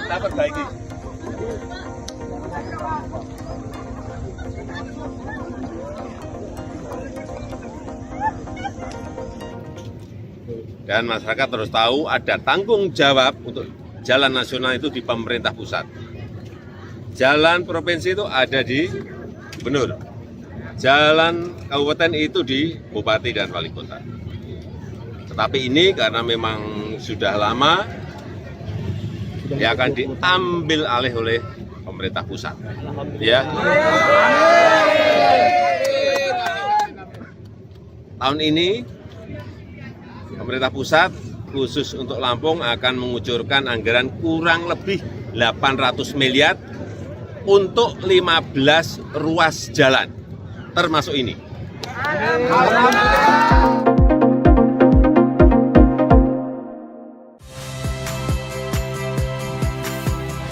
kita perbaiki. Dan masyarakat terus tahu ada tanggung jawab untuk jalan nasional itu di pemerintah pusat. Jalan provinsi itu ada di gubernur. Jalan kabupaten itu di bupati dan wali kota. Tetapi ini karena memang sudah lama, ya akan diambil alih oleh pemerintah pusat. Ya. Tahun ini pemerintah pusat khusus untuk Lampung akan mengucurkan anggaran kurang lebih 800 miliar untuk 15 ruas jalan, termasuk ini.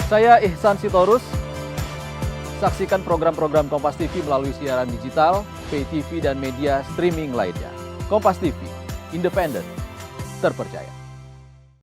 Saya Ihsan Sitorus. Saksikan program-program Kompas TV melalui siaran digital, pay TV, dan media streaming lainnya. Kompas TV, independen, terpercaya.